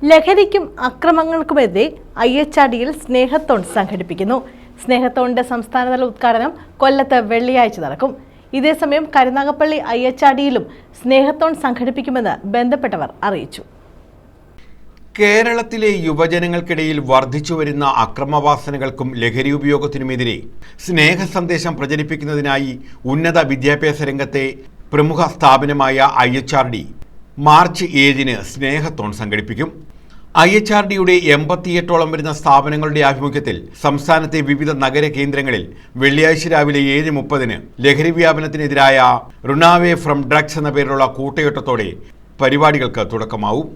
ലഹരിക്കും അക്രമങ്ങൾക്കുമെതിരെ IHRDയിൽ സ്നേഹത്തോൺ സംഘടിപ്പിക്കുന്നു. സ്നേഹത്തോണിന്റെ സംസ്ഥാനതല ഉദ്ഘാടനം കൊല്ലത്ത് വെള്ളിയാഴ്ച നടക്കും. ഇതേസമയം കരുനാഗപ്പള്ളി IHRDയിലും സ്നേഹത്തോൺ സംഘടിപ്പിക്കുമെന്ന് ബന്ധപ്പെട്ടവർ അറിയിച്ചു. കേരളത്തിലെ യുവജനങ്ങൾക്കിടയിൽ വർദ്ധിച്ചുവരുന്ന അക്രമവാസനകൾക്കും ലഹരി ഉപയോഗത്തിനുമെതിരെ സ്നേഹ സന്ദേശം പ്രചരിപ്പിക്കുന്നതിനായി ഉന്നത വിദ്യാഭ്യാസ രംഗത്തെ പ്രമുഖ സ്ഥാപനമായ IHRD മാർച്ച് 7-ന് സ്നേഹത്തോൺ സംഘടിപ്പിക്കും. IHRDയുടെ 88ഓളം വരുന്ന സ്ഥാപനങ്ങളുടെ ആഭിമുഖ്യത്തിൽ സംസ്ഥാനത്തെ വിവിധ നഗര കേന്ദ്രങ്ങളിൽ വെള്ളിയാഴ്ച രാവിലെ 7:30-ന് ലഹരി വ്യാപനത്തിനെതിരായ റുണാവേ ഫ്രം ഡ്രഗ്സ് എന്ന പേരിലുള്ള കൂട്ടയോട്ടത്തോടെ പരിപാടികൾക്ക് തുടക്കമാവും.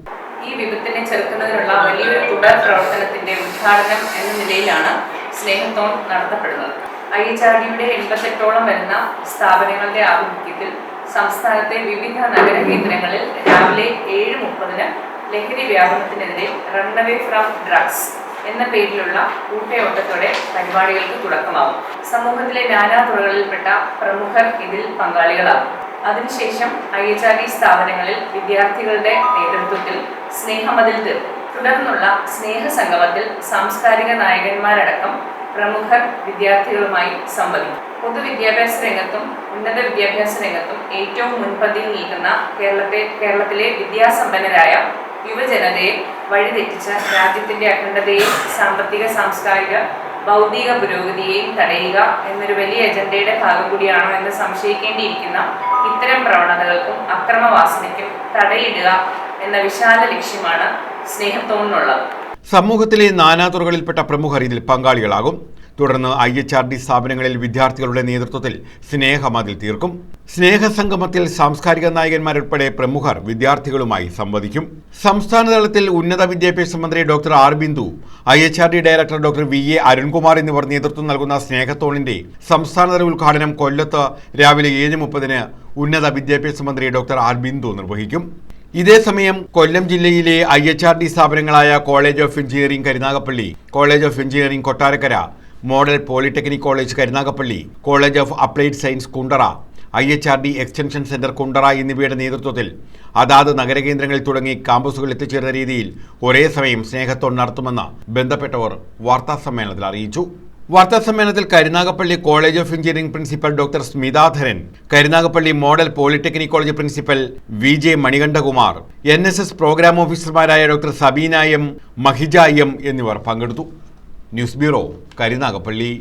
ഈ വിപത്തിനെ ചെറുക്കുന്നതിനുള്ള വലിയൊരു തുടർ പ്രവർത്തനത്തിന്റെ ഉദ്ഘാടനം എന്ന നിലയിലാണ് സ്നേഹത്തോൺ നടത്തപ്പെടുന്നത്. IHRDയുടെ 88ഓളം വരുന്ന സ്ഥാപനങ്ങളുടെ ആഭിമുഖ്യത്തിൽ സംസ്ഥാനത്തെ വിവിധ നഗര കേന്ദ്രങ്ങളിൽ രാവിലെ 7:30-ന് ലഹരി വ്യാപനത്തിനെതിരെ റൺഅവേ ഫ്രം ഡ്രഗ്സ് എന്ന പേരിലുള്ള കൂട്ടയോട്ടത്തോടെ പരിപാടികൾക്ക് തുടക്കമാകും. സമൂഹത്തിലെ നാനാ തുറകളിൽപ്പെട്ട പ്രമുഖർ ഇതിൽ പങ്കാളികളാകും. അതിനുശേഷം IHRD സ്ഥാപനങ്ങളിൽ വിദ്യാർത്ഥികളുടെ നേതൃത്വത്തിൽ സ്നേഹമതിൽ തീർക്കും. തുടർന്നുള്ള സ്നേഹസംഗമത്തിൽ സാംസ്കാരിക നായകന്മാരടക്കം പ്രമുഖർ വിദ്യാർത്ഥികളുമായി സംവദിക്കും. പൊതുവിദ്യാഭ്യാസ രംഗത്തും ഉന്നത വിദ്യാഭ്യാസ രംഗത്തും ഏറ്റവും മുൻപന്തിയിൽ നിൽക്കുന്ന കേരളത്തിലെ വിദ്യാസമ്പന്നരായ യുവജനതയെ വഴിതെറ്റിച്ച രാജ്യത്തിന്റെ അഖണ്ഡതയെയും സാമ്പത്തിക സാംസ്കാരിക ബൗദ്ധിക പുരോഗതിയെയും തടയുക എന്നൊരു വലിയ അജണ്ടയുടെ ഭാഗം കൂടിയാണോ എന്ന് സംശയിക്കേണ്ടിയിരിക്കുന്ന ഇത്തരം പ്രവണതകൾക്കും അക്രമവാസനയ്ക്കും തടയിടുക എന്ന വിശാല ലക്ഷ്യമാണ് സ്നേഹത്തോണിനുള്ളത്. സമൂഹത്തിലെ നാനാതുറകളിൽപ്പെട്ട പ്രമുഖർ ഇതിൽ പങ്കാളികളാകും. തുടർന്ന് IHRD സ്ഥാപനങ്ങളിൽ വിദ്യാർത്ഥികളുടെ നേതൃത്വത്തിൽ സ്നേഹമതിൽ തീർക്കും. സ്നേഹസംഗമത്തിൽ സാംസ്കാരിക നായകന്മാരുൾപ്പെടെ പ്രമുഖർ വിദ്യാർത്ഥികളുമായി സംവദിക്കും. സംസ്ഥാന തലത്തിൽ ഉന്നത വിദ്യാഭ്യാസ മന്ത്രി doctor R Bindu, IHRD director doctor VA Arunkumar എന്നിവർ നേതൃത്വം നൽകുന്ന സ്നേഹത്തോണിന്റെ സംസ്ഥാനതല ഉദ്ഘാടനം കൊല്ലത്ത് രാവിലെ 7:30-ന് ഉന്നത വിദ്യാഭ്യാസ മന്ത്രി ഡോക്ടർ ആർ ബിന്ദു നിർവഹിക്കും. ഇതേസമയം കൊല്ലം ജില്ലയിലെ IHRD സ്ഥാപനങ്ങളായ college of engineering Karunagappally, college of engineering Kottarakkara, model polytechnic college Karunagappally, college of applied science Kundara, IHRD extension centre Kundara എന്നിവയുടെ നേതൃത്വത്തിൽ അതാത് നഗരകേന്ദ്രങ്ങളിൽ തുടങ്ങി ക്യാമ്പസുകളിൽ എത്തിച്ചേർന്ന രീതിയിൽ ഒരേ സമയം സ്നേഹത്തോൺ നടത്തുമെന്ന് ബന്ധപ്പെട്ടവർ വാർത്താസമ്മേളനത്തിൽ അറിയിച്ചു. വാർത്താസമ്മേളനത്തിൽ Karunagappally college of engineering principal doctor Smithadharan, Karunagappally model polytechnic college principal VJ Manikandakumar, NSS programme ഓഫീസർമാരായ doctor Sabeena M, Mahija M എന്നിവർ പങ്കെടുത്തു. News bureau, Karunagappally.